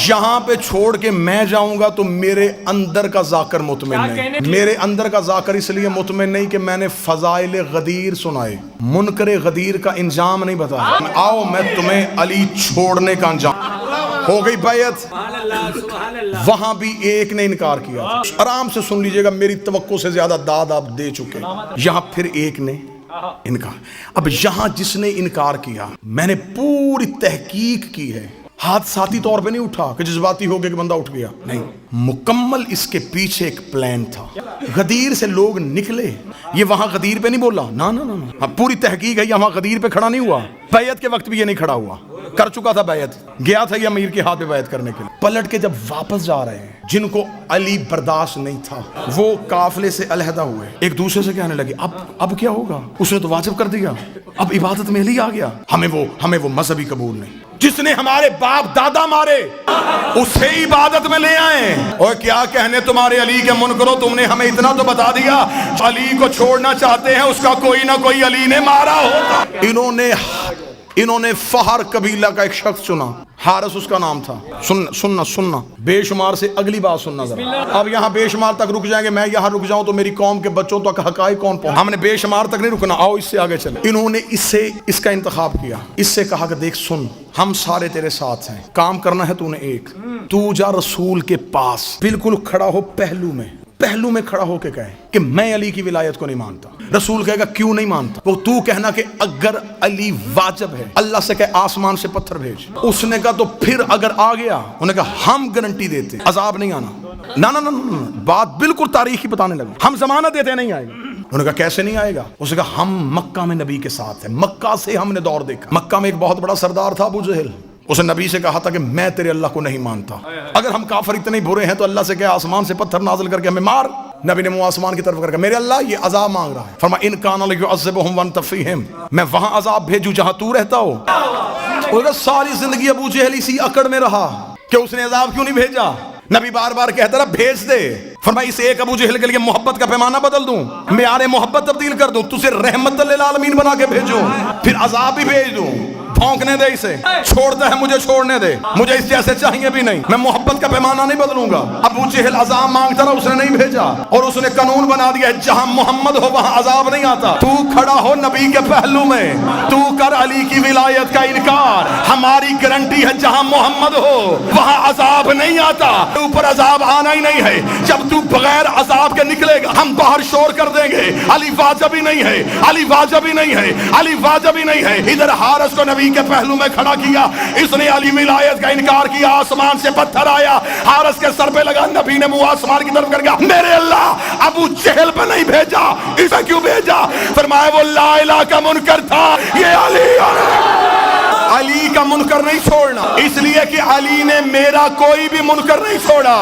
یہاں پہ چھوڑ کے میں جاؤں گا تو میرے اندر کا ذاکر مطمئن نہیں. میرے اندر کا ذاکر اس لیے مطمئن نہیں کہ میں نے فضائل غدیر سنائے, منکر غدیر کا انجام نہیں بتایا. آؤ میں تمہیں علی چھوڑنے کا انجام. ہو گئی بیعت. وہاں بھی ایک نے انکار کیا. آرام سے سن لیجئے گا, میری توقع سے زیادہ داد آپ دے چکے. یہاں پھر ایک نے انکار. اب یہاں جس نے انکار کیا, میں نے پوری تحقیق کی ہے, حادثاتی طور پہ نہیں اٹھا کہ جذباتی ہو گیا کہ بندہ اٹھ گیا, نہیں, مکمل اس کے پیچھے ایک پلان تھا. غدیر سے لوگ نکلے, یہ وہاں غدیر پہ نہیں بولا, نا نا نا, پوری تحقیق ہے, یہاں غدیر پہ کھڑا نہیں ہوا. بیعت کے وقت بھی یہ نہیں کھڑا ہوا, کر چکا تھا بیعت, گیا تھا یہ امیر کے ہاتھ پہ بیعت کرنے کے لیے. پلٹ کے جب واپس جا رہے ہیں, جن کو علی برداشت نہیں تھا وہ قافلے سے علیحدہ ہوئے, ایک دوسرے سے کہنے لگے اب کیا ہوگا, اس نے تو واجب کر دیا, اب عبادت میں علی آ گیا, ہمیں وہ مذہبی قبول نہیں. جس نے ہمارے باپ دادا مارے اسے عبادت میں لے آئے. اور کیا کہنے تمہارے علی کے منکرو, تم نے ہمیں اتنا تو بتا دیا, علی کو چھوڑنا چاہتے ہیں, اس کا کوئی نہ کوئی علی نے مارا ہوگا. انہوں نے فہر قبیلہ کا ایک شخص چنا, حارث اس کا نام تھا. سننا بے شمار سے اگلی بات سننا ذرا. اب یہاں بے شمار تک رک جائیں گے, میں یہاں رک جاؤں تو میری قوم کے بچوں تک حقائق کون پہنچ. ہم نے بے شمار تک نہیں رکنا, آؤ اس سے آگے چلیں. انہوں نے اس کا انتخاب کیا, اس سے کہا کہ دیکھ سن, ہم سارے تیرے ساتھ ہیں, کام کرنا ہے تو نے ایک, تو جا رسول کے پاس, بالکل کھڑا ہو پہلو میں کھڑا ہو کے کہے کہ میں علی کی ولایت کو نہیں مانتا. رسول کہے گا کیوں نہیں مانتا, وہ تو کہنا کہ اگر علی واجب ہے, اللہ سے کہے آسمان سے پتھر بھیج. اس نے کہا تو پھر اگر آ گیا, انہوں نے کہا ہم گارنٹی دیتے عذاب نہیں آنا. نا نا نا, بات بالکل تاریخی بتانے لگے, ہم ضمانت دیتے نہیں آئے گا. انہوں نے کہا کیسے نہیں آئے گا, اس نے کہا ہم مکہ میں نبی کے ساتھ ہیں, مکہ سے ہم نے دور دیکھا. مکہ میں ایک بہت بڑا سردار تھا ابو جہل, اس نے نبی سے کہا تھا کہ میں تیرے اللہ کو نہیں مانتا, اگر ہم کافر اتنے برے ہیں تو اللہ سے کہ آسمان سے پتھر نازل کر کے ہمیں مار. نبی نے منہ آسمان کی طرف کر کے میرے اللہ یہ عذاب مانگ رہا ہے, فرمایا ان کان لیعذبہم وانت فیہم, میں وہاں عذاب بھیجوں جہاں تو رہتا ہو. اور ساری زندگی ابو جہل اسی اکڑ میں رہا کہ اس نے عذاب کیوں نہیں بھیجا. نبی بار بار کہتا رہا بھیج دے. فرمایا اس ایک ابو جہل کے لیے محبت کا پیمانہ بدل دوں, معیار محبت تبدیل کر دوں, تجھے رحمت للعالمین بنا کے بھیجوں, پھر عذاب بھی بھیج دوں. بھونکنے دے اسے, چھوڑتا ہے مجھے چھوڑنے دے, مجھے اس جیسے چاہیے بھی نہیں, میں محبت کا پیمانہ نہیں بدلوں گا. ابو جہل عذاب مانگتا رہا, اس نے نہیں بھیجا, اور اس نے قانون بنا دیا ہے جہاں محمد ہو وہاں عذاب نہیں آتا. تو کھڑا ہو نبی کے پہلو میں, تو کر علی کی ولایت کا انکار, ہماری گارنٹی ہے جہاں محمد ہو وہاں عذاب نہیں آتا, اوپر عذاب آنا ہی نہیں ہے. جب تو بغیر عذاب کے نکلے گا ہم باہر شور کر دیں گے علی واجب ہی نہیں ہے, علی واجب ہی نہیں ہے, علی واجب ہی نہیں ہے. ادھر حارث کو نبی کے پہلو میں کھڑا کیا, اس نے علی ولایت کا انکار کیا, آسمان سے پتھر آیا, حارث کے سر پہ لگا, نبی نے منہ آسمان کی طرف کر گیا, میرے اللہ ابو جہل پہ نہیں بھیجا, اسے کیوں بھیجا. فرمایا وہ لا الہ کا منکر تھا, یہ علی کا منکر نہیں چھوڑنا, اس لیے کہ علی نے میرا کوئی بھی منکر نہیں چھوڑا.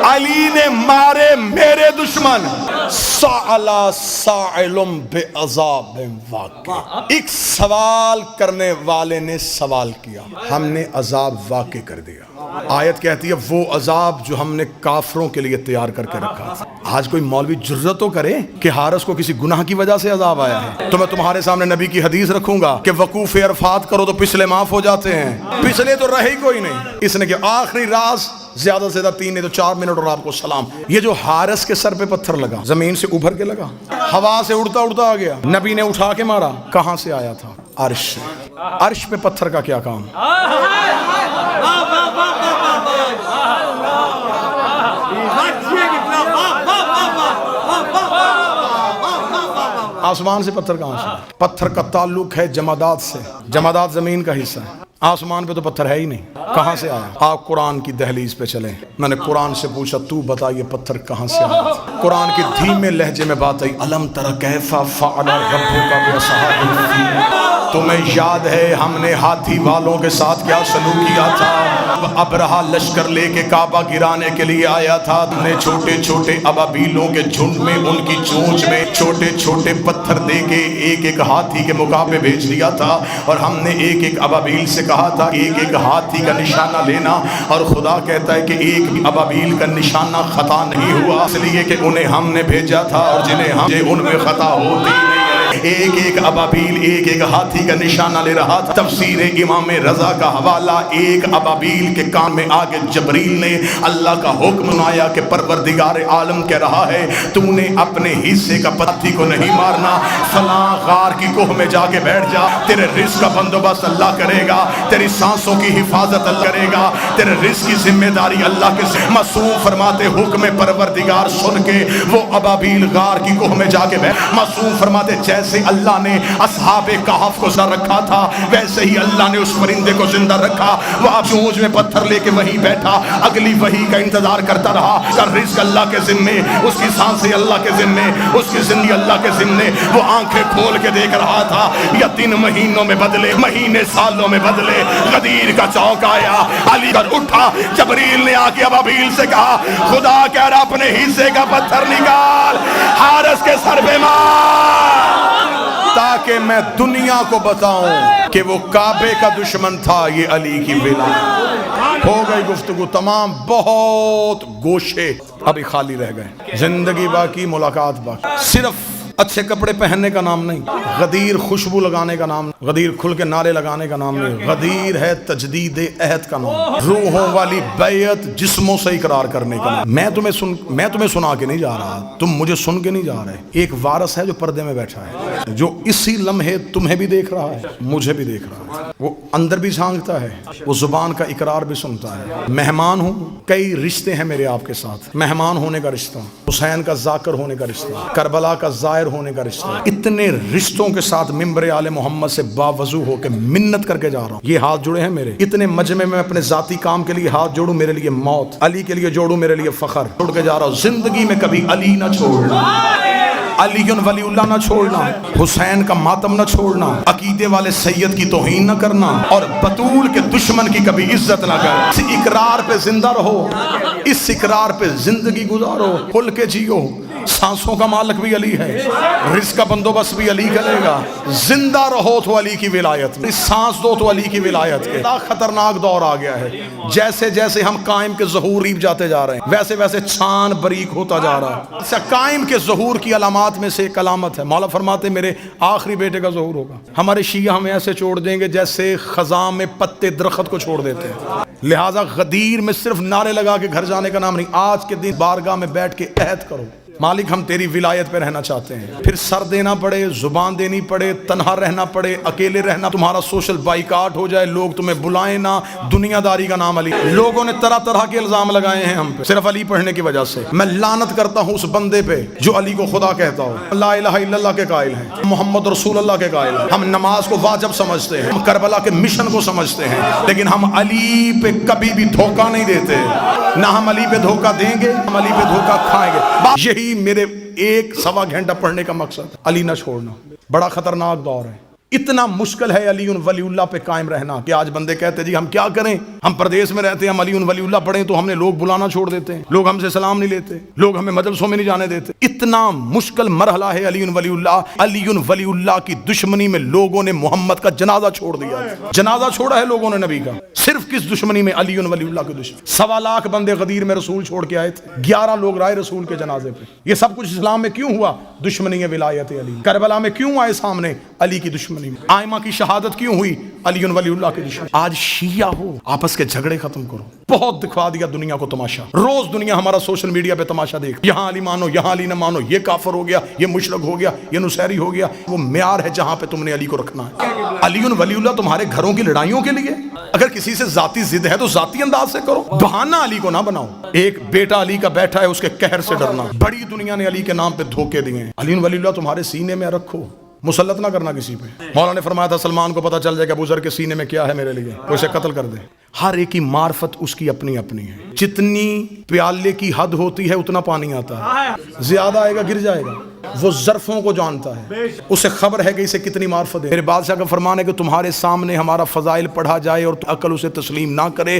علی نے مارے میرے دشمن, سألا سائل بعذاب واقع, ایک سوال کرنے والے نے سوال کیا, ہم نے عذاب واقع کر دیا. آیت کہتی ہے وہ عذاب جو ہم نے کافروں کے لیے تیار کر کے رکھا تھا. آج کوئی مولوی جرأت تو کرے کہ حارث کو کسی گناہ کی وجہ سے عذاب آیا ہے, تو میں تمہارے سامنے نبی کی حدیث رکھوں گا کہ وقوف عرفات کرو تو پچھلے معاف ہو جاتے ہیں. پچھلے تو رہے ہی کوئی نہیں. اس نے کہ آخری راز زیادہ سے زیادہ 3 نہیں تو 4 منٹ اور آپ کو سلام. یہ جو حارث کے سر پہ پتھر لگا, زمین سے ابھر کے لگا, ہوا سے اڑتا اڑتا آ گیا, نبی نے اٹھا کے مارا, کہاں سے آیا تھا, عرش سے. عرش پہ پتھر کا کیا کام. آسمان سے پتھر کہاں سے. پتھر کا تعلق ہے جمادات سے, جمادات زمین کا حصہ ہے, آسمان پہ تو پتھر ہے ہی نہیں, کہاں سے آیا. آپ قرآن کی دہلیز پہ چلیں, میں نے قرآن سے پوچھا تو بتا یہ پتھر کہاں سے آیا. قرآن کی دھیمے لہجے میں بات آئی, الم تر کیف فعل ربک باصحاب الفیل, تمہیں یاد ہے ہم نے ہاتھی والوں کے ساتھ کیا سلوک کیا تھا. ابرہا لشکر لے کے کعبہ گرانے کے لیے آیا تھا, ہم نے چھوٹے چھوٹے ابابیلوں کے جھنڈ میں ان کی چونچ میں چھوٹے چھوٹے پتھر دے کے ایک ایک ہاتھی کے مقابلے بھیج دیا تھا, اور ہم نے ایک ایک ابابیل سے کہا تھا ایک ایک ہاتھی کا نشانہ لینا, اور خدا کہتا ہے کہ ایک بھی ابابیل کا نشانہ خطا نہیں ہوا, اس لیے کہ انہیں ہم نے بھیجا تھا, اور جنہیں ہم ان میں خطا ہوتی نہیں ہے. ایک ایک ابابیل ایک ایک ہاتھی کا نشانہ لے رہا تھا۔ تفسیر امام رضا کا حوالہ، ایک ابابیل کے کان میں آگے جبریل نے اللہ کا حکم سنایا کہ پروردگار عالم کہہ رہا ہے تو نے اپنے حصے کا پتھی کو نہیں مارنا، فلاں غار کی کوہ میں جا کے بیٹھ جا، تیرے رزق کا بندوبست اللہ کرے گا، تیری سانسوں کی حفاظت اللہ کرے گا، تیرے رزق کی ذمہ داری اللہ کے ذمہ۔ معصوم فرماتے حکم پروردگار سن کے وہ ابابیل غار کی کوہ میں جا کے بیٹھ۔ معصوم فرماتے جیسے اللہ نے اصحاب کہف کو زندہ رکھا تھا ویسے ہی اللہ نے اس پرندے کو زندہ رکھا۔ وہ اب چونچ میں پتھر لے کے وہیں بیٹھا، اگلی وحی کا انتظار کرتا رہا۔ اس کا رزق اللہ کے ذمے، اس کی سانسیں اللہ کے ذمے، اس کی زندگی اللہ کے ذمے۔ وہ آنکھیں کھول کے دیکھ رہا تھا، یا 3 مہینوں میں بدلے، مہینے سالوں میں بدلے۔ غدیر کا چوک آیا، علی گڑھ اٹھا، جبریل نے آ کے ابابیل سے کہا خدا کہہ رہا اپنے حصے کا پتھر نکال، حارس کے سر پہ مار، تاکہ میں دنیا کو بتاؤں کہ وہ کعبے کا دشمن تھا، یہ علی کی ولایت۔ ہو گئی گفتگو تمام، بہت گوشے ابھی خالی رہ گئے، زندگی باقی، ملاقات باقی۔ صرف اچھے کپڑے پہننے کا نام نہیں، غدیر خوشبو لگانے کا نام نہیں، غدیر کھل کے نعرے لگانے کا نام نہیں، غدیر ہے تجدید عہد کا نام، روحوں والی بیعت جسموں سے اقرار کرنے کا نام۔ میں تمہیں سنا کے نہیں جا رہا، تم مجھے سن کے نہیں جا رہے۔ ایک وارث ہے جو پردے میں بیٹھا ہے، جو اسی لمحے تمہیں بھی دیکھ رہا ہے، مجھے بھی دیکھ رہا ہے، وہ اندر بھی جھانکتا ہے، وہ زبان کا اقرار بھی سنتا ہے۔ مہمان ہوں، کئی رشتے ہیں میرے آپ کے ساتھ، مہمان ہونے کا رشتہ، حسین کا ذاکر ہونے کا رشتہ، کربلا کا زائر ہونے کا رشتہ، اتنے رشتوں کے ساتھ ممبر آل محمد سے باوضو ہو کے منت کر کے جا رہا ہوں۔ یہ ہاتھ جڑے ہیں میرے، اتنے مجمع میں اپنے ذاتی کام کے لیے ہاتھ جوڑوں، میرے لیے موت، علی کے لیے جوڑوں، میرے لیے فخر، جوڑ کے جا رہا ہوں۔ زندگی میں کبھی علی نہ چھوڑنا، علی ولی اللہ نہ چھوڑنا، حسین کا ماتم نہ چھوڑنا، عقیدے والے سید کی توہین نہ کرنا، اور بطول کے دشمن کی کبھی عزت نہ کرنا۔ اس اقرار پہ زندہ رہو، اس اقرار پہ زندگی گزارو، کھل کے جیو۔ سانسوں کا مالک بھی علی ہے، رزق کا بندوبست بھی علی کرے گا۔ زندہ رہو تو علی کی ولایت میں، سانس دو تو علی کی ولایت کے۔ خطرناک دور آ گیا ہے، جیسے جیسے ہم قائم کے ظہور ریب جاتے جا رہے ہیں ویسے ویسے چھان بریک ہوتا جا رہا ہے۔ قائم کے ظہور کی علامات میں سے ایک علامت ہے، مولا فرماتے میرے آخری بیٹے کا ظہور ہوگا۔ ہمارے شیعہ ہمیں ایسے چھوڑ دیں گے جیسے خزاں میں پتے درخت کو چھوڑ دیتے ہیں۔ لہٰذا غدیر میں صرف نعرے لگا کے گھر جانے کا نام نہیں، آج کے دن بارگاہ میں بیٹھ کے عہد کرو، مالک ہم تیری ولایت پہ رہنا چاہتے ہیں۔ پھر سر دینا پڑے، زبان دینی پڑے، تنہا رہنا پڑے، اکیلے رہنا، تمہارا سوشل بائیکاٹ ہو جائے، لوگ تمہیں بلائیں نہ، دنیا داری کا نام علی۔ لوگوں نے طرح طرح کے الزام لگائے ہیں ہم پہ صرف علی پڑھنے کی وجہ سے۔ میں لعنت کرتا ہوں اس بندے پہ جو علی کو خدا کہتا ہو۔ لا الہ الا اللہ کے قائل ہیں، محمد رسول اللہ کے قائل ہیں، ہم نماز کو واجب سمجھتے ہیں، ہم کربلا کے مشن کو سمجھتے ہیں، لیکن ہم علی پہ کبھی بھی دھوکہ نہیں دیتے، نہ ہم علی پہ دھوکہ دیں گے، ہم علی پہ دھوکہ کھائیں گے۔ یہی میرے 1-1.25 گھنٹہ پڑھنے کا مقصد، علی نہ چھوڑنا۔ بڑا خطرناک دور ہے، اتنا مشکل ہے علی ولی اللہ پہ قائم رہنا کہ آج بندے کہتے ہیں جی ہم کیا کریں، ہم پردیس میں رہتے ہیں، ہم علی ولی اللہ پڑھیں تو ہم نے لوگ بلانا چھوڑ دیتے ہیں، لوگ ہم سے سلام نہیں لیتے، لوگ ہمیں مجلسوں میں نہیں جانے دیتے۔ اتنا مشکل مرحلہ ہے علی ولی اللہ۔ علی ولی اللہ کی دشمنی میں لوگوں نے محمد کا جنازہ چھوڑ دیا، جنازہ چھوڑا ہے لوگوں نے نبی کا۔ صرف کس دشمنی میں؟ علی ولی اللہ کی دشمنی۔ 1.25 لاکھ بندے غدیر میں رسول چھوڑ کے آئے تھے، 11 لوگ رائے رسول کے جنازے پہ۔ یہ سب کچھ اسلام میں کیوں ہوا؟ دشمنی ولایت علی۔ کربلا میں کیوں آئے سامنے؟ علی کی دشمنی میں۔ آئمہ کی شہادت کیوں ہوئی؟ علی ولی اللہ کی دشمنی۔ آج شیعہ ہو، آپس کے جھگڑے ختم کرو۔ بہت دکھا دیا دنیا کو تماشا، روز دنیا ہمارا سوشل میڈیا پہ تماشا دیکھ، یہاں علی مانو، یہاں علی نہ مانو، یہ کافر ہو گیا، یہ مشرک ہو گیا، یہ نصیری ہو گیا۔ وہ معیار ہے جہاں پہ تم نے علی کو رکھنا ہے۔ علی ولی اللہ تمہارے گھروں کی لڑائیوں کے لیے، اگر کسی سے ذاتی ضد ہے تو ذاتی انداز سے کرو، بہانہ علی کو نہ بناؤ۔ ایک بیٹا علی کا بیٹھا ہے، اس کے قہر سے ڈرنا۔ بڑی دنیا نے علی کے نام پہ دھوکے دیے ہیں، علی ولی اللہ تمہارے سینے میں رکھو، مسلط نہ کرنا کسی پہ۔ مولا نے فرمایا تھا سلمان کو پتہ چل جائے کہ ابو ذر کے سینے میں کیا ہے میرے لیے، وہ اسے قتل کر دے۔ ہر ایک کی معرفت اس کی اپنی اپنی ہے، جتنی پیالے کی حد ہوتی ہے اتنا پانی آتا ہے، زیادہ آئے گا گر جائے گا۔ وہ ظرفوں کو جانتا ہے، اسے خبر ہے کہ اسے کتنی معرفت ہے۔ میرے بادشاہ کا فرمان ہے کہ تمہارے سامنے ہمارا فضائل پڑھا جائے اور عقل اسے تسلیم نہ کرے،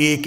1